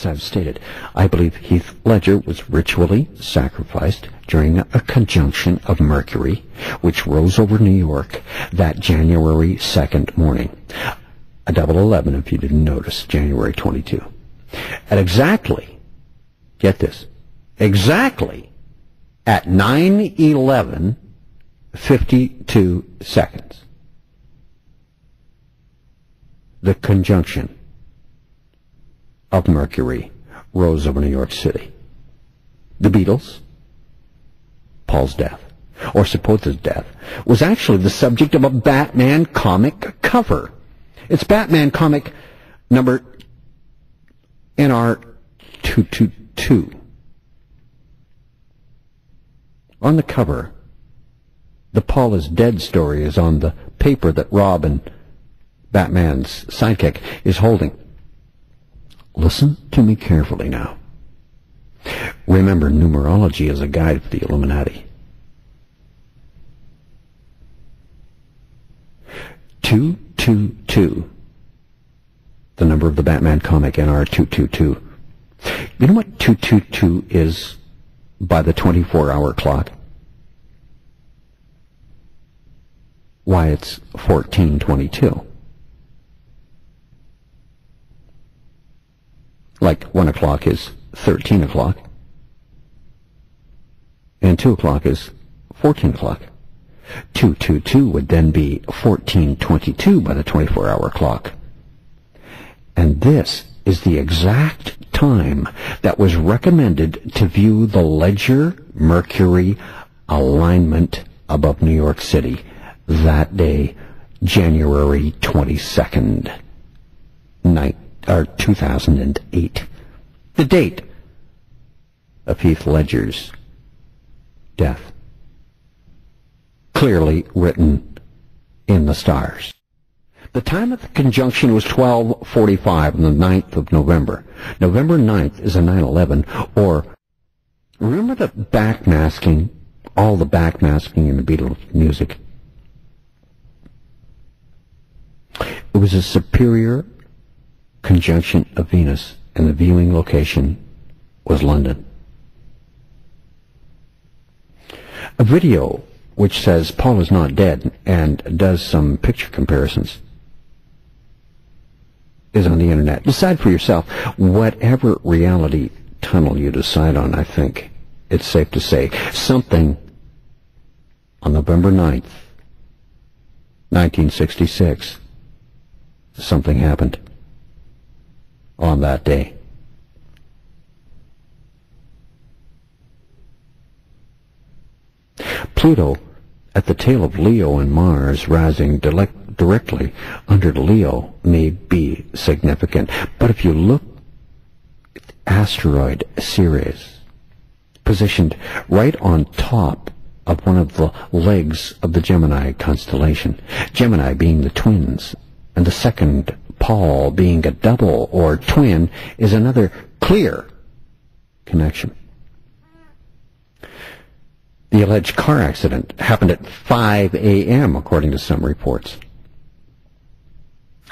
I've stated, I believe Heath Ledger was ritually sacrificed during a conjunction of Mercury, which rose over New York that January 2nd morning. A double 11, if you didn't notice, January 22. At exactly, get this, exactly at 9:11:52 seconds, the conjunction of Mercury rose over New York City. The Beatles, Paul's death, or supposed death, was actually the subject of a Batman comic cover. It's Batman comic number NR222. On the cover, the Paul is dead story is on the paper that Robin, Batman's sidekick, is holding. Listen to me carefully now. Remember, numerology is a guide for the Illuminati. 222, the number of the Batman comic NR222. You know what 222 is by the 24-hour clock? Why, it's 1422. Like 1 o'clock is 13 o'clock, and 2 o'clock is 14 o'clock. 222 would then be 1422 by the 24-hour clock. And this is the exact time that was recommended to view the Ledger-Mercury alignment above New York City that day, January 22nd, 2008. The date of Heath Ledger's death. Clearly written in the stars. The time of the conjunction was 12:45 on the 9th of November. November 9th is a 9/11, or remember the backmasking, all the backmasking in the Beatles music? It was a superior conjunction of Venus, and the viewing location was London. A video which says Paul is not dead and does some picture comparisons is on the internet. Decide for yourself. Whatever reality tunnel you decide on, I think it's safe to say something on November 9th, 1966, something happened on that day. Pluto, at the tail of Leo and Mars, rising directly under Leo, may be significant. But if you look at the asteroid Ceres, positioned right on top of one of the legs of the Gemini constellation, Gemini being the twins, and the second Paul being a double or twin, is another clear connection. The alleged car accident happened at 5 a.m., according to some reports.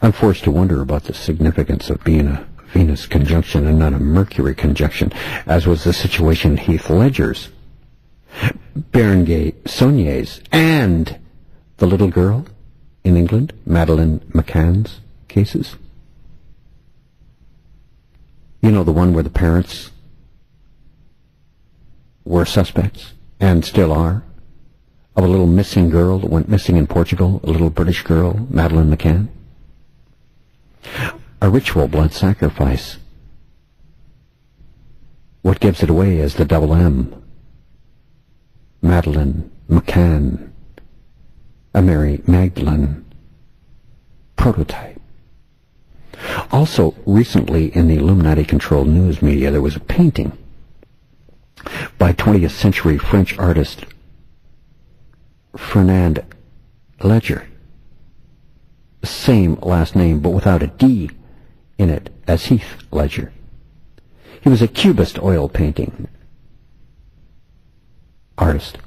I'm forced to wonder about the significance of being a Venus conjunction and not a Mercury conjunction, as was the situation in Heath Ledger's, Berenguer Saulnier's, and the little girl in England, Madeleine McCann's cases. You know, the one where the parents were suspects, and still are, of a little missing girl that went missing in Portugal, a little British girl, Madeleine McCann. A ritual blood sacrifice. What gives it away is the double M. Madeleine McCann, a Mary Magdelene prototype. Also, recently in the Illuminati-controlled news media, there was a painting by 20th century French artist Fernand Ledger. Same last name, but without a D in it, as Heath Ledger. He was a Cubist oil painting artist.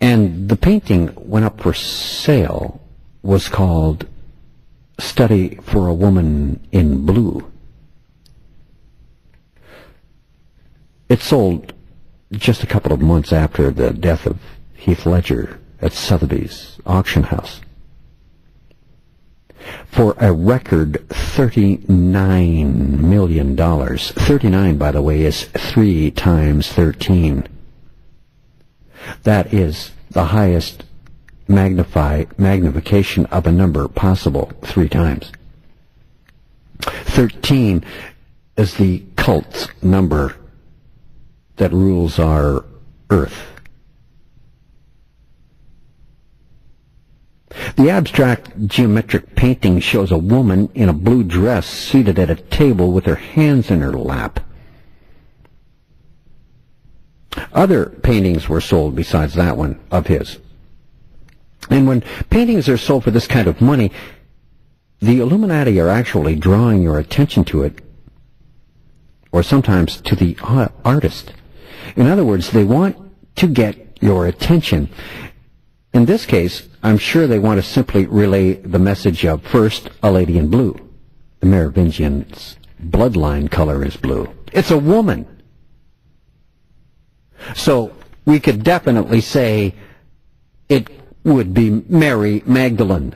And the painting went up for sale, was called study for a woman in blue. It sold just a couple of months after the death of Heath Ledger at Sotheby's auction house for a record $39 million. 39, by the way, is 3 times 13. That is the highest magnification of a number possible 3 times. 13 is the cult's number that rules our earth. The abstract geometric painting shows a woman in a blue dress seated at a table with her hands in her lap. Other paintings were sold besides that one of his. And when paintings are sold for this kind of money, the Illuminati are actually drawing your attention to it, or sometimes to the artist. In other words, they want to get your attention. In this case, I'm sure they want to simply relay the message of, first, a lady in blue. The Merovingian's bloodline color is blue. It's a woman. So we could definitely say it would be Mary Magdelene.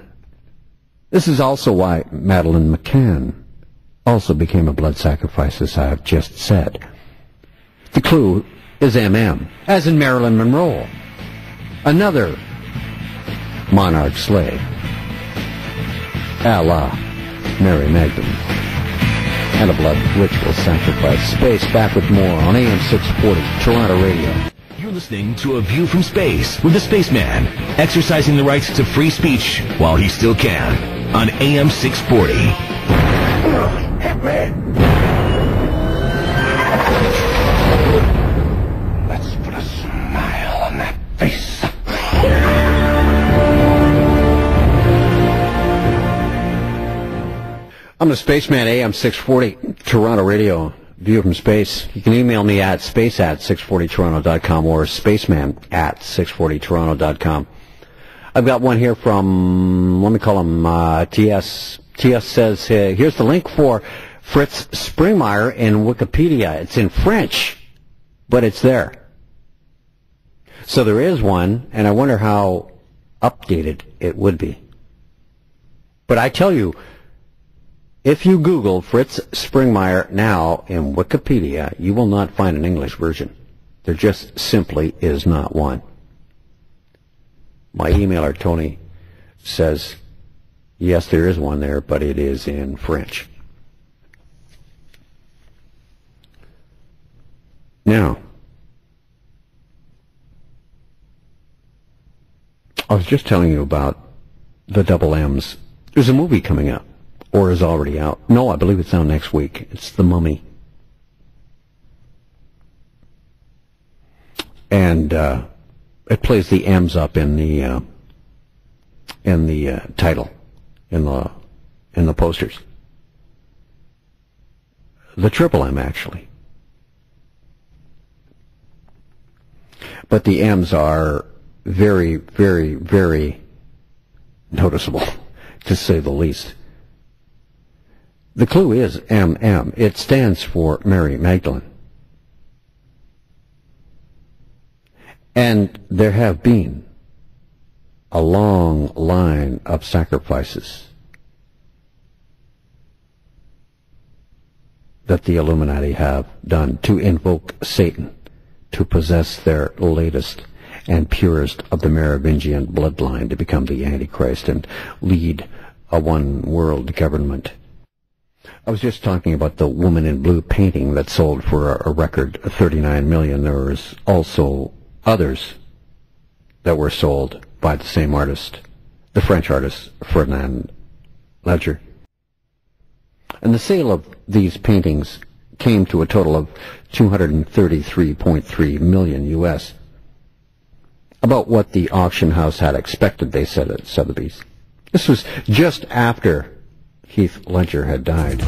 This is also why Madeleine McCann also became a blood sacrifice, as I have just said. The clue is MM, as in Marilyn Monroe, another monarch slave, a la Mary Magdelene, and a blood ritual sacrifice. Space, back with more on AM 640, Toronto Radio. You're listening to A View from Space with the Spaceman, exercising the rights to free speech while he still can, on AM 640. Let's put a smile on that face. I'm the Spaceman, AM 640, Toronto Radio, View from Space. You can email me at space@640toronto.com or spaceman@640toronto.com. I've got one here from, let me call him TS. TS says, here's the link for Fritz Springmeier in Wikipedia. It's in French, but it's there. So there is one, and I wonder how updated it would be. But I tell you, if you Google Fritz Springmeier now in Wikipedia, you will not find an English version. There just simply is not one. My emailer, Tony, says, yes, there is one there, but it is in French. Now, I was just telling you about the double M's. There's a movie coming up, or is already out. No, I believe it's out next week. It's The Mummy. And it plays the M's up in the title, in the posters. The triple M, actually. But the M's are very, very, very noticeable, to say the least. The clue is MM. It stands for Mary Magdelene. And there have been a long line of sacrifices that the Illuminati have done to invoke Satan, to possess their latest and purest of the Merovingian bloodline to become the Antichrist and lead a one-world government. I was just talking about the woman in blue painting that sold for a record $39 million. There was also others that were sold by the same artist, the French artist Heath Ledger. And the sale of these paintings came to a total of $233.3 million US. About what the auction house had expected, they said at Sotheby's. This was just after Heath Ledger had died.